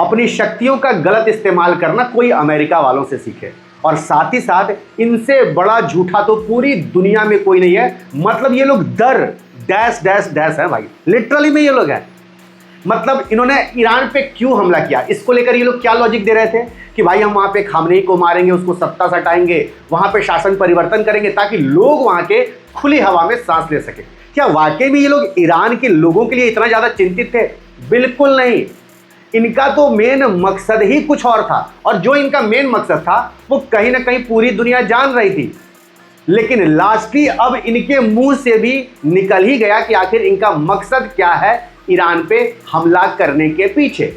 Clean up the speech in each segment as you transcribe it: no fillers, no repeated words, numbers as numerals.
अपनी शक्तियों का गलत इस्तेमाल करना कोई अमेरिका वालों से सीखे। और साथ ही साथ इनसे बड़ा झूठा तो पूरी दुनिया में कोई नहीं है। मतलब ये लोग डर डैश डैश डैश है भाई, लिटरली में ये लोग हैं। मतलब इन्होंने ईरान पे क्यों हमला किया, इसको लेकर ये लोग क्या लॉजिक दे रहे थे कि भाई हम वहां पे खामनेई को मारेंगे, उसको सत्ता से हटाएंगे, वहां पे शासन परिवर्तन करेंगे ताकि लोग वहां के खुली हवा में सांस ले सके। क्या वाकई में ये लोग ईरान के लोगों के लिए इतना ज्यादा चिंतित थे? बिल्कुल नहीं। इनका तो मेन मकसद ही कुछ और था, और जो इनका मेन मकसद था वो कहीं ना कहीं पूरी दुनिया जान रही थी। लेकिन लास्टली अब इनके मुंह से भी निकल ही गया कि आखिर इनका मकसद क्या है ईरान पे हमला करने के पीछे।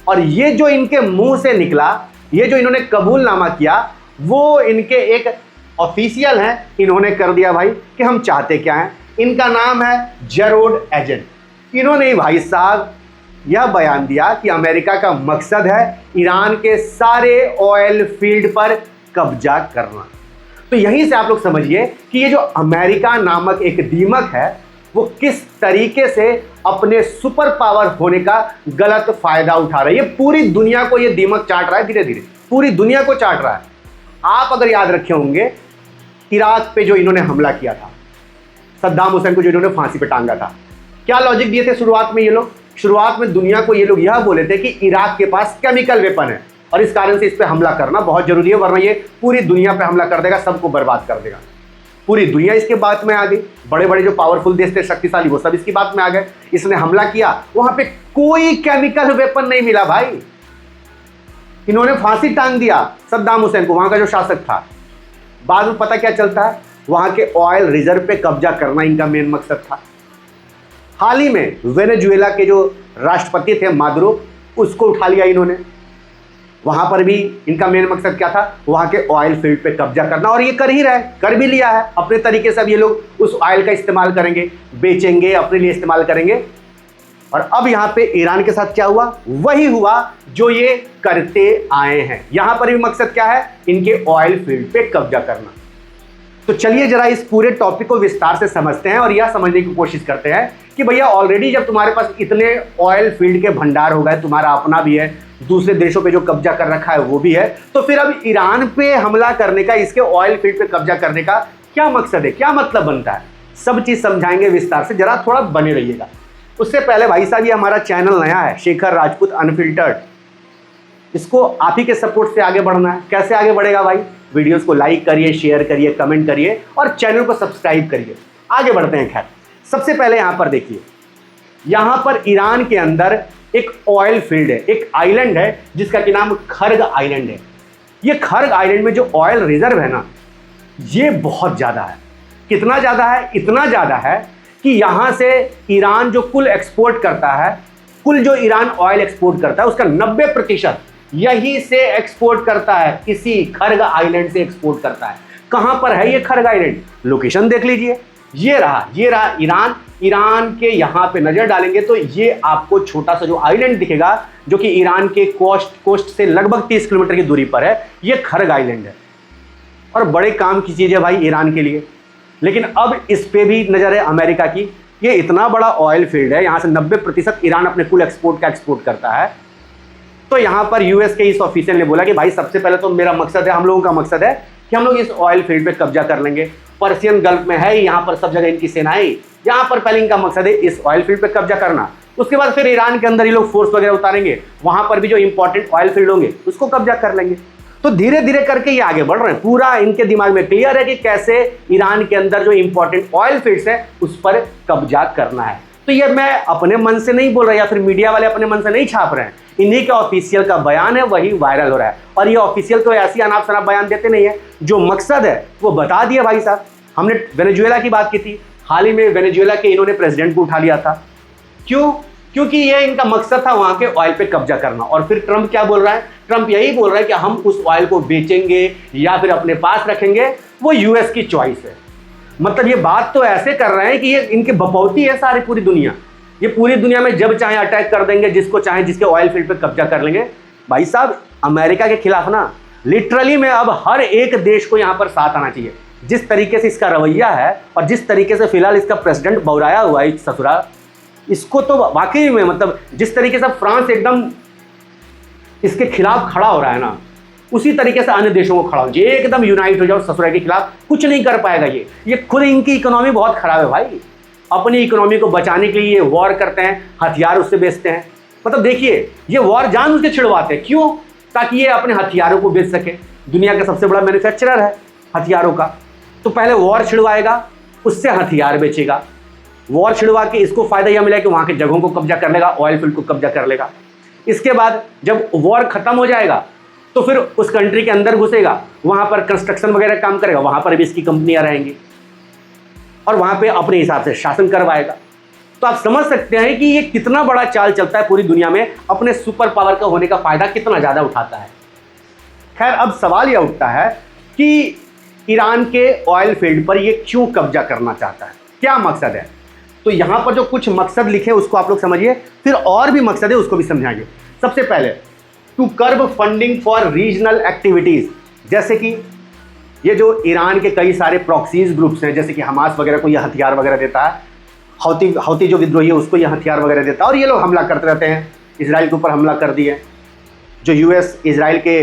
और ये जो इनके मुंह से निकला, ये जो इन्होंने कबूलनामा किया, वो इनके एक ऑफिशियल हैं, इन्होंने कर दिया भाई कि हम चाहते क्या हैं। इनका नाम है जेरोड एजेंट। इन्होंने ही भाई साहब यह बयान दिया कि अमेरिका का मकसद है ईरान के सारे ऑयल फील्ड पर कब्जा करना। तो यहीं से आप लोग समझिए कि ये जो अमेरिका नामक एक दीमक है वो किस तरीके से अपने सुपर पावर होने का गलत फायदा उठा रहा है। ये पूरी दुनिया को ये दीमक चाट रहा है, धीरे धीरे पूरी दुनिया को चाट रहा है। आप अगर याद रखे होंगे, इराक पे जो इन्होंने हमला किया था, सद्दाम हुसैन को जो इन्होंने फांसी पे टांगा था, क्या लॉजिक दिए थे शुरुआत में ये लोग? शुरुआत में दुनिया को ये लोग यह बोले थे कि इराक के पास केमिकल वेपन है और इस कारण से इस पे हमला करना बहुत जरूरी है, वरना ये पूरी दुनिया पे हमला कर देगा, सबको बर्बाद कर देगा। पूरी दुनिया इसके बात में आ गई, बड़े बड़े जो पावरफुल देश थे, शक्तिशाली, वो सब इसकी बात में आ गए। इसने हमला किया, वहां पे कोई केमिकल वेपन नहीं मिला भाई। इन्होंने फांसी टांग दिया सद्दाम हुसैन को, वहां का जो शासक था। बाद में पता क्या चलता है, वहां के ऑयल रिजर्व पे कब्जा करना इनका मेन मकसद था। हाल ही में वेनेजुएला के जो राष्ट्रपति थे मादुरो, उसको उठा लिया इन्होंने। वहां पर भी इनका मेन मकसद क्या था, वहां के ऑयल फील्ड पे कब्जा करना, और ये कर ही रहे, कर भी लिया है अपने तरीके से। अब ये लोग उस ऑयल का इस्तेमाल करेंगे, बेचेंगे, अपने लिए इस्तेमाल करेंगे। और अब यहां पे ईरान के साथ क्या हुआ, वही हुआ जो ये करते आए हैं। यहां पर भी मकसद क्या है, इनके ऑयल फील्ड पे कब्जा करना। तो चलिए जरा इस पूरे टॉपिक को विस्तार से समझते हैं और यह समझने की कोशिश करते हैं कि भैया ऑलरेडी जब तुम्हारे पास इतने ऑयल फील्ड के भंडार हो गए, तुम्हारा अपना भी है, दूसरे देशों पे जो कब्जा कर रखा है वो भी है, तो फिर अब ईरान पे हमला करने का, इसके ऑयल फील्ड पे कब्जा करने का क्या मकसद है, क्या मतलब बनता है, सब चीज समझाएंगे विस्तार से, जरा थोड़ा बने रहिएगा। उससे पहले भाई साहब, ये हमारा चैनल नया है, शेखर राजपूत अनफिल्टर्ड, इसको आप ही के सपोर्ट से आगे बढ़ना है। कैसे आगे बढ़ेगा भाई? वीडियोस को लाइक करिए, शेयर करिए, कमेंट करिए और चैनल को सब्सक्राइब करिए। आगे बढ़ते हैं। खैर, सबसे पहले यहां पर देखिए, यहां पर ईरान के अंदर एक ऑयल फील्ड है, एक आइलैंड है जिसका कि नाम खर्ग आइलैंड है। ये खर्ग आइलैंड में जो ऑयल रिजर्व है ना, ये बहुत ज्यादा है। कितना ज्यादा है? इतना ज्यादा है कि यहां से ईरान जो कुल एक्सपोर्ट करता है, कुल जो ईरान ऑयल एक्सपोर्ट करता है उसका 90% यहीं से एक्सपोर्ट करता है, इसी खर्ग आइलैंड से एक्सपोर्ट करता है। कहां पर है ये खर्ग आइलैंड? लोकेशन देख लीजिए, ये रहा ईरान। ईरान के यहां पे नजर डालेंगे तो ये आपको छोटा सा जो आइलैंड दिखेगा, जो कि ईरान के कोस्ट से लगभग 30 किलोमीटर की दूरी पर है, ये खर्ग आइलैंड है। और बड़े काम की चीज है भाई ईरान के लिए। लेकिन अब इस पे भी नजर है अमेरिका की। ये इतना बड़ा ऑयल फील्ड है, यहां से 90% ईरान अपने कुल एक्सपोर्ट का एक्सपोर्ट करता है। तो यहां पर यूएस के इस ऑफिसर ने बोला कि भाई सबसे पहले तो मेरा मकसद है, हम लोगों का मकसद है कि हम लोग इस ऑयल फील्ड पे कब्जा कर लेंगे। पर्सियन गल्फ में है, यहां पर सब जगह इनकी सेनाएं, यहां पर पहले इनका मकसद है इस ऑयल फील्ड पे कब्जा करना। उसके बाद फिर ईरान के अंदर ये लोग फोर्स वगैरह उतारेंगे, वहां पर भी जो इंपॉर्टेंट ऑयल फील्ड होंगे उसको कब्जा कर लेंगे। तो धीरे धीरे करके ये आगे बढ़ रहे हैं। पूरा इनके दिमाग में क्लियर है कि कैसे ईरान के अंदर जो इंपॉर्टेंट ऑयल फील्ड्स है उस पर कब्जा करना है। तो ये मैं अपने मन से नहीं बोल रहा या फिर मीडिया वाले अपने मन से नहीं छाप रहे हैं, इन्हीं के ऑफिशियल का बयान है, वही वायरल हो रहा है। और ये ऑफिशियल तो ऐसी अनाप शनाप बयान देते नहीं है, जो मकसद है वो बता दिया भाई साहब। हमने वेनेजुएला की बात की थी, हाल ही में वेनेजुएला के इन्होंने प्रेसिडेंट को उठा लिया था। क्यों? क्योंकि ये इनका मकसद था वहां के ऑयल पे कब्जा करना। और फिर ट्रंप क्या बोल रहा है? ट्रंप यही बोल रहा है कि हम उस ऑयल को बेचेंगे या फिर अपने पास रखेंगे, वो यूएस की चॉइस है। मतलब ये बात तो ऐसे कर रहे हैं कि ये इनके बपौती है सारी पूरी दुनिया। ये पूरी दुनिया में जब चाहे अटैक कर देंगे, जिसको चाहे जिसके ऑयल फील्ड पे कब्जा कर लेंगे। भाई साहब, अमेरिका के खिलाफ ना लिटरली में अब हर एक देश को यहां पर साथ आना चाहिए। जिस तरीके से इसका रवैया है और जिस तरीके से फिलहाल इसका प्रेसिडेंट बौराया हुआ है ससुरा, इसको तो वाकई में मतलब जिस तरीके से फ्रांस एकदम इसके खिलाफ खड़ा हो रहा है ना, उसी तरीके से अन्य देशों को खड़ा हो जाए, एकदम यूनाइट हो जाओ ससुराल के खिलाफ, कुछ नहीं कर पाएगा ये खुद इनकी इकोनॉमी बहुत खराब है भाई। अपनी इकोनॉमी को बचाने के लिए ये वॉर करते हैं, हथियार उससे बेचते हैं। मतलब देखिए, ये वॉर जानबूझ के छिड़वाते हैं, क्यों? ताकि ये अपने हथियारों को बेच सके। दुनिया का सबसे बड़ा मैन्युफैक्चरर है हथियारों का, तो पहले वॉर छिड़वाएगा, उससे हथियार बेचेगा। वॉर छिड़वा के इसको फायदा यह मिला कि वहां के जगहों को कब्जा कर लेगा, ऑयल फील्ड को कब्जा कर लेगा। इसके बाद जब वॉर खत्म हो जाएगा तो फिर उस कंट्री के अंदर घुसेगा, वहां पर कंस्ट्रक्शन वगैरह काम करेगा, वहां पर भी इसकी कंपनियां रहेंगी और वहां पे अपने हिसाब से शासन करवाएगा। तो आप समझ सकते हैं कि ये कितना बड़ा चाल चलता है पूरी दुनिया में, अपने सुपर पावर का होने का फायदा कितना ज्यादा उठाता है। खैर, अब सवाल यह उठता है कि ईरान के ऑयल फील्ड पर ये क्यों कब्जा करना चाहता है, क्या मकसद है? तो यहां पर जो कुछ मकसद लिखे उसको आप लोग समझिए, फिर और भी मकसद है उसको भी समझाएंगे। सबसे पहले, to curb funding for regional activities, जैसे कि ये जो ईरान के कई सारे प्रॉक्सीज ग्रुप्स हैं, जैसे कि हमास वगैरह को ये हथियार वगैरह देता है, हौती जो विद्रोही है उसको ये हथियार वगैरह देता है, और ये लोग हमला करते रहते हैं, इसराइल के ऊपर हमला कर दिए। जो यूएस इसराइल के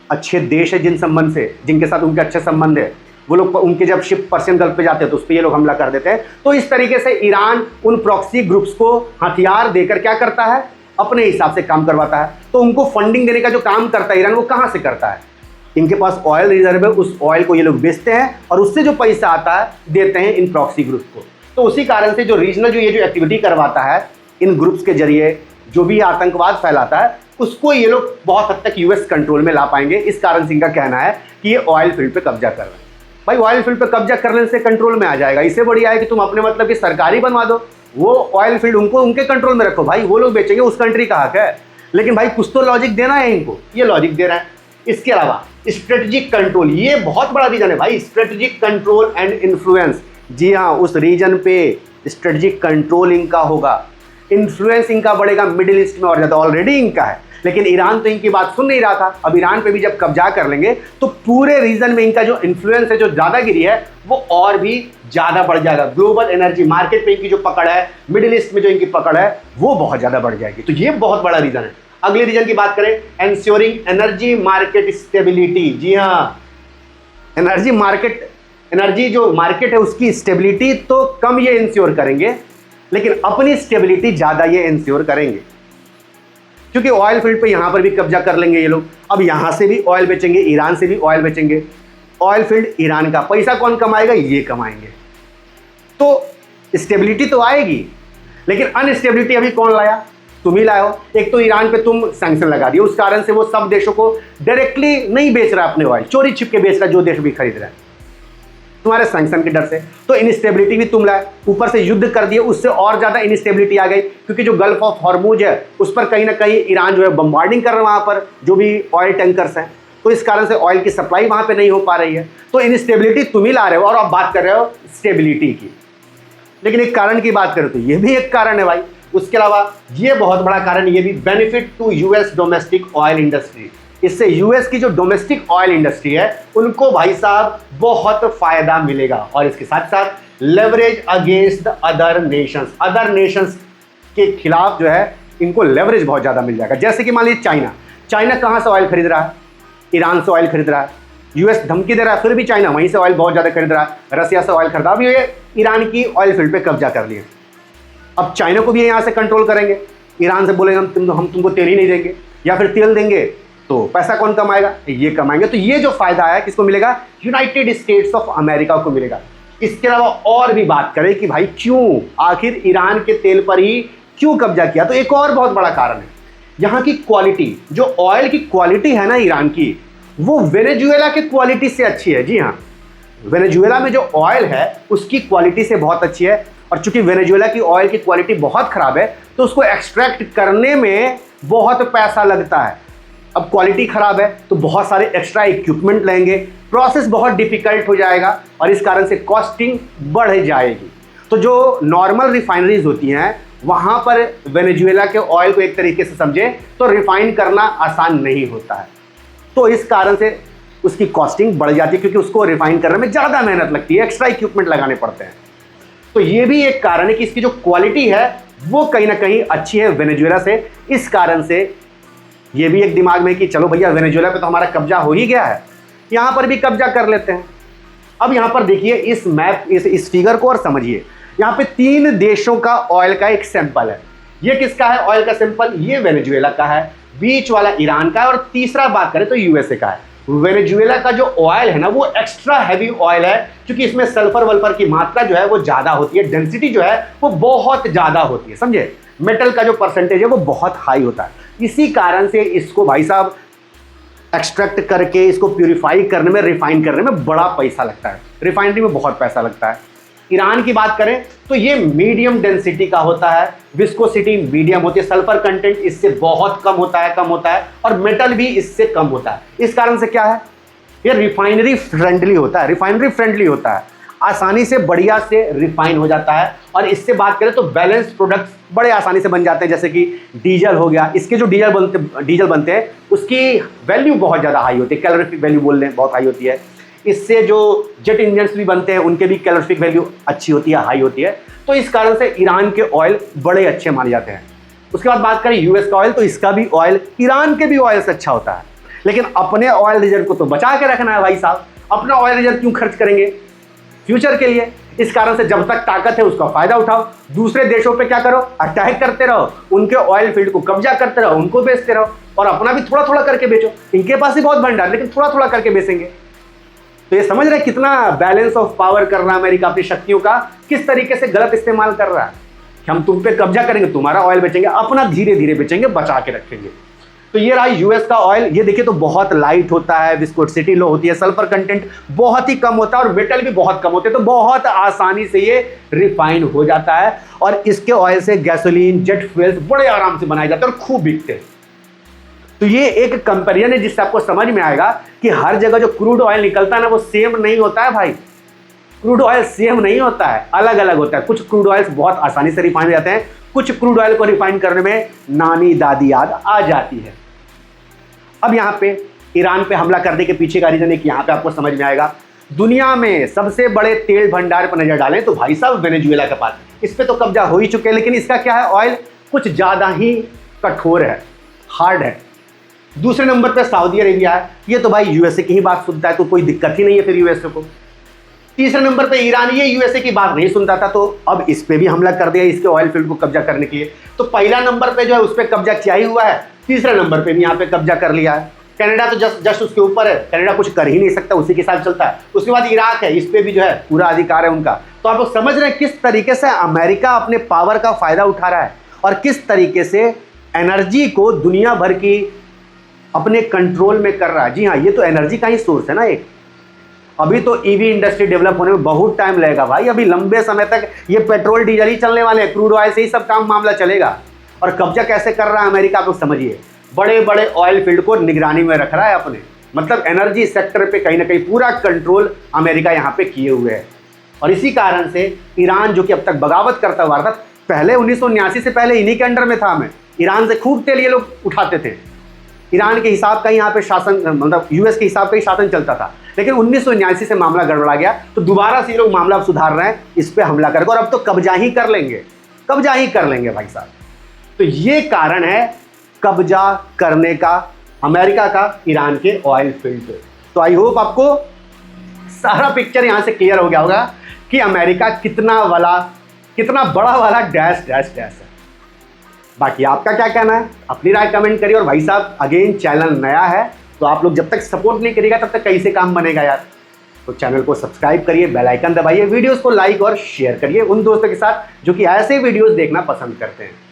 अच्छे देश है जिनके साथ उनके अच्छे संबंध है, वो लोग उनके जब शिप पर्शियन गल्फ पे जाते हैं तो उस पर ये लोग हमला कर देते हैं। तो इस तरीके से ईरान उन प्रॉक्सी ग्रुप्स को हथियार देकर क्या करता है, अपने हिसाब से काम करवाता है। तो उनको फंडिंग देने का जो काम करता है ईरान, वो कहाँ से करता है? इनके पास ऑयल रिजर्व है, उस ऑयल को ये लोग बेचते हैं और उससे जो पैसा आता है देते हैं इन प्रॉक्सी ग्रुप्स को। तो उसी कारण से जो रीजनल ये जो एक्टिविटी करवाता है इन ग्रुप्स के जरिए, जो भी आतंकवाद फैलाता है, उसको ये लोग बहुत हद तक यूएस कंट्रोल में ला पाएंगे। इस कारण से इनका कहना है कि ये ऑयल फील्ड पे कब्जा कर रहे हैं। भाई, ऑयल फील्ड पे कब्जा करने से कंट्रोल में आ जाएगा, इससे बढ़िया है कि तुम अपने मतलब की सरकारी बनवा दो, वो ऑयल फील्ड उनको उनके कंट्रोल में रखो। भाई, वो लोग बेचेंगे, उस कंट्री का हक है, लेकिन भाई कुछ तो लॉजिक देना है इनको, ये लॉजिक दे रहा है। इसके अलावा स्ट्रेटेजिक कंट्रोल, ये बहुत बड़ा रीजन है भाई, स्ट्रेटेजिक कंट्रोल एंड इन्फ्लुएंस। जी हाँ, उस रीजन पे स्ट्रेटेजिक कंट्रोल इनका होगा, इन्फ्लुएंस इनका बढ़ेगा मिडिल ईस्ट में और ज़्यादा, ऑलरेडी इनका है, लेकिन ईरान तो इनकी बात सुन नहीं रहा था। अब ईरान पे भी जब कब्जा कर लेंगे तो पूरे रीजन में इनका जो इन्फ्लुएंस है, जो दादागिरी है, वो और भी ज़्यादा बढ़ जाएगा। ग्लोबल एनर्जी मार्केट पे इनकी जो पकड़ है, मिडिल ईस्ट में जो इनकी पकड़ है, वो बहुत ज़्यादा बढ़ जाएगी। तो ये बहुत बड़ा रीजन है। अगले रीजन की बात करें, एंश्योरिंग एनर्जी मार्केट स्टेबिलिटी। जी हाँ, एनर्जी जो मार्केट है उसकी स्टेबिलिटी तो कम ये इंश्योर करेंगे, लेकिन अपनी स्टेबिलिटी ज़्यादा ये इंश्योर करेंगे, क्योंकि ऑयल फील्ड पे यहाँ पर भी कब्जा कर लेंगे ये लोग। अब यहाँ से भी ऑयल बेचेंगे, ईरान से भी ऑयल बेचेंगे, ऑयल फील्ड ईरान का, पैसा कौन कमाएगा? ये कमाएंगे। तो स्टेबिलिटी तो आएगी, लेकिन अनस्टेबिलिटी अभी कौन लाया? तुम ही लाए हो। एक तो ईरान पे तुम सैंक्शन लगा दिए, उस कारण से वो सब देशों को डायरेक्टली नहीं बेच रहा अपने ऑयल, चोरी छिप के बेच रहा, जो देश भी खरीद रहा है तुम्हारे सैंक्शन के डर से। तो इनस्टेबिलिटी भी तुम लाए, ऊपर से युद्ध कर दिए, उससे और ज़्यादा इनस्टेबिलिटी आ गई, क्योंकि जो गल्फ ऑफ हॉर्मुज है उस पर कहीं ना कहीं ईरान जो है बम्बार्डिंग कर रहा है वहाँ पर जो भी ऑयल टैंकर्स हैं, तो इस कारण से ऑयल की सप्लाई वहाँ पे नहीं हो पा रही है। तो इनस्टेबिलिटी तुम ही ला रहे हो और आप बात कर रहे हो स्टेबिलिटी की। लेकिन एक कारण की बात करें तो ये भी एक कारण है भाई। उसके अलावा ये बहुत बड़ा कारण, ये भी benefit to US domestic oil industry. इससे यूएस की जो डोमेस्टिक ऑयल इंडस्ट्री है उनको भाई साहब बहुत फायदा मिलेगा, और इसके साथ साथ leverage against the other Nations के खिलाफ जो है इनको लेवरेज बहुत ज़्यादा मिल जाएगा। जैसे कि मान लीजिए चाइना कहाँ से ऑयल खरीद रहा है? ईरान से ऑयल खरीद रहा है। यूएस धमकी दे रहा है, फिर भी चाइना वहीं से ऑयल बहुत ज़्यादा खरीद रहा है। रसिया से ऑयल खरीदा, अभी ये ईरान की ऑयल फील्ड पे कब्जा कर लिए। अब चाइना को भी यहाँ से कंट्रोल करेंगे, ईरान से बोलेंगे हम तुमको तेल ही नहीं देंगे, या फिर तेल देंगे तो पैसा कौन कमाएगा? ये कमाएंगे। तो ये जो फायदा है किसको मिलेगा? यूनाइटेड स्टेट्स ऑफ अमेरिका को मिलेगा। इसके अलावा और भी बात करें कि भाई क्यों आखिर ईरान के तेल पर ही क्यों कब्जा किया, तो एक और बहुत बड़ा कारण है यहाँ की क्वालिटी। जो ऑयल की क्वालिटी है ना ईरान की, वो वेनेजुएला की क्वालिटी से अच्छी है। जी हाँ, वेनेजुएला में जो ऑयल है उसकी क्वालिटी से बहुत अच्छी है, और चूंकि वेनेजुएला की ऑयल की क्वालिटी बहुत खराब है तो उसको एक्सट्रैक्ट करने में बहुत पैसा लगता है। अब क्वालिटी खराब है तो बहुत सारे एक्स्ट्रा इक्विपमेंट लेंगे, प्रोसेस बहुत डिफिकल्ट हो जाएगा, और इस कारण से कॉस्टिंग बढ़ जाएगी। तो जो नॉर्मल रिफाइनरीज होती हैं वहाँ पर वेनेजुएला के ऑयल को एक तरीके से समझे तो रिफाइन करना आसान नहीं होता है, तो इस कारण से उसकी कॉस्टिंग बढ़ जाती है, क्योंकि उसको रिफाइन करने में ज़्यादा मेहनत लगती है, एक्स्ट्रा इक्विपमेंट लगाने पड़ते हैं। तो ये भी एक कारण है कि इसकी जो क्वालिटी है वो कहीं ना कहीं अच्छी है वेनेजुएला से। इस कारण से ये भी एक दिमाग में कि चलो भैया वेनेजुएला पे तो हमारा कब्जा हो ही गया है, यहाँ पर भी कब्जा कर लेते हैं। अब यहाँ पर देखिए इस मैप, इस फिगर को और समझिए। यहाँ पे 3 देशों का ऑयल का एक सैंपल है। ये किसका है ऑयल का सैंपल? ये वेनेजुएला का है, बीच वाला ईरान का है, और तीसरा बात करें तो यूएसए का है। वेनेजुएला का जो ऑयल है ना वो एक्स्ट्रा हैवी ऑयल है, क्योंकि इसमें सल्फर वल्फर की मात्रा जो है वो ज़्यादा होती है, डेंसिटी जो है वो बहुत ज़्यादा होती है, समझे? मेटल का जो परसेंटेज है वो बहुत हाई होता है। इसी कारण से इसको भाई साहब एक्सट्रैक्ट करके इसको प्यूरिफाई करने में, रिफाइन करने में बड़ा पैसा लगता है, रिफाइनरी में बहुत पैसा लगता है। ईरान की बात करें तो ये मीडियम डेंसिटी का होता है, विस्कोसिटी मीडियम होती है, सल्फर कंटेंट इससे बहुत कम होता है, और मेटल भी इससे कम होता है। इस कारण से क्या है, ये रिफाइनरी फ्रेंडली होता है, आसानी से बढ़िया से रिफाइन हो जाता है। और इससे बात करें तो बैलेंस प्रोडक्ट्स बड़े आसानी से बन जाते हैं, जैसे कि डीजल हो गया। इसके जो डीजल बनते हैं उसकी वैल्यू बहुत ज़्यादा हाई होती है, कैलोरीफिक वैल्यू बोल लें बहुत हाई होती है। इससे जो जेट इंजन्स भी बनते हैं उनके भी कैलोरीफिक वैल्यू अच्छी होती है, हाई होती है। तो इस कारण से ईरान के ऑयल बड़े अच्छे माने जाते हैं। उसके बाद बात करें यूएस का ऑयल, तो इसका भी ऑयल ईरान के भी ऑयल से अच्छा होता है। लेकिन अपने ऑयल रिजर्व को तो बचा के रखना है भाई साहब, अपना ऑयल रिजर्व क्यों खर्च करेंगे फ्यूचर के लिए? इस कारण से जब तक ताकत है उसका फायदा उठाओ, दूसरे देशों पे क्या करो, अटैक करते रहो, उनके ऑयल फील्ड को कब्जा करते रहो, उनको बेचते रहो, और अपना भी थोड़ा थोड़ा करके बेचो। इनके पास ही बहुत भंडार, लेकिन थोड़ा थोड़ा करके बेचेंगे। तो ये समझ रहे कितना बैलेंस ऑफ पावर कर रहा है अमेरिका अपनी शक्तियों का, किस तरीके से गलत इस्तेमाल कर रहा है कि हम तुम पे कब्जा करेंगे, तुम्हारा ऑयल बेचेंगे, अपना धीरे धीरे बेचेंगे, बचा के रखेंगे। तो ये रहा यूएस का ऑयल। ये देखिए तो बहुत लाइट होता है, विस्कोसिटी लो होती है, सल्फर कंटेंट बहुत ही कम होता है, और मेटल भी बहुत कम होते हैं, तो बहुत आसानी से ये रिफाइन हो जाता है। और इसके ऑयल से गैसोलीन, जेट फ्यूल्स बड़े आराम से बनाए जाते हैं और खूब बिकते हैं। तो ये एक कंपेरिजन है जिससे आपको समझ में आएगा कि हर जगह जो क्रूड ऑयल निकलता है ना वो सेम नहीं होता है भाई। क्रूड ऑयल सेम नहीं होता है, अलग अलग होता है। कुछ क्रूड ऑयल्स बहुत आसानी से रिफाइन हो जाते हैं, कुछ क्रूड ऑयल को रिफाइन करने में नानी दादी याद आ जाती है। अब यहाँ पे ईरान पे हमला करने के पीछे का रीजन है कि यहाँ पे आपको समझ में आएगा। दुनिया में सबसे बड़े तेल भंडार पर नजर डालें तो भाई साहब वेनेजुएला के पास, इस पे तो कब्जा हो ही चुके हैं, लेकिन इसका क्या है, ऑयल कुछ ज़्यादा ही कठोर है, हार्ड है। दूसरे नंबर पे सऊदी अरेबिया है, ये तो भाई यूएसए की ही बात सुनता है, तो कोई दिक्कत ही नहीं है फिर यूएसए को। तीसरे नंबर पे ईरान, ये यूएसए की बात नहीं सुनता था, तो अब इस पे भी हमला कर दिया इसके ऑयल फील्ड को कब्जा करने के लिए। तो पहला नंबर पे जो है उस पर कब्जा किया ही हुआ है, तीसरे नंबर पे भी यहाँ पे कब्जा कर लिया है। कनाडा तो जस्ट उसके ऊपर है, कनाडा कुछ कर ही नहीं सकता, उसी के साथ चलता है। उसके बाद इराक है, इस पे भी जो है पूरा अधिकार है उनका। तो आप लोग समझ रहे हैं किस तरीके से अमेरिका अपने पावर का फायदा उठा रहा है और किस तरीके से एनर्जी को दुनिया भर की अपने कंट्रोल में कर रहा है। जी हाँ, ये तो एनर्जी का ही सोर्स है ना एक। अभी तो ईवी इंडस्ट्री डेवलप होने में बहुत टाइम लगेगा भाई, अभी लंबे समय तक ये पेट्रोल डीजल ही चलने वाले हैं, क्रूड ऑयल से ही सब काम मामला चलेगा। और कब्जा कैसे कर रहा है अमेरिका, आप लोग समझिए, बड़े बड़े ऑयल फील्ड को निगरानी में रख रहा है अपने, मतलब एनर्जी सेक्टर पे कहीं ना कहीं पूरा कंट्रोल अमेरिका यहाँ पे किए हुए है। और इसी कारण से ईरान जो कि अब तक बगावत करता हुआ था, पहले 1979 से पहले इन्हीं के अंडर में था, मैं ईरान से खूब तेल ये लोग उठाते थे, ईरान के हिसाब का यहाँ पे शासन, मतलब यूएस के हिसाब का ही शासन चलता था। लेकिन 1979 से मामला गड़बड़ा गया, तो दोबारा से ये लोग मामला सुधार रहे हैं, इस पे हमला करके, और अब तो कब्जा ही कर लेंगे, कब्जा ही कर लेंगे भाई साहब। तो ये कारण है कब्जा करने का अमेरिका का ईरान के ऑयल फील्ड पे। तो आई होप आपको सारा पिक्चर यहाँ से क्लियर हो गया होगा कि अमेरिका कितना बड़ा वाला डैश डैश डैश है। बाकी आपका क्या कहना है, अपनी राय कमेंट करिए। और भाई साहब अगेन चैनल नया है, तो आप लोग जब तक सपोर्ट नहीं करिएगा तब तक कैसे काम बनेगा यार। तो चैनल को सब्सक्राइब करिए, बेल आइकन दबाइए, वीडियोस को लाइक और शेयर करिए उन दोस्तों के साथ जो कि ऐसे वीडियोस देखना पसंद करते हैं।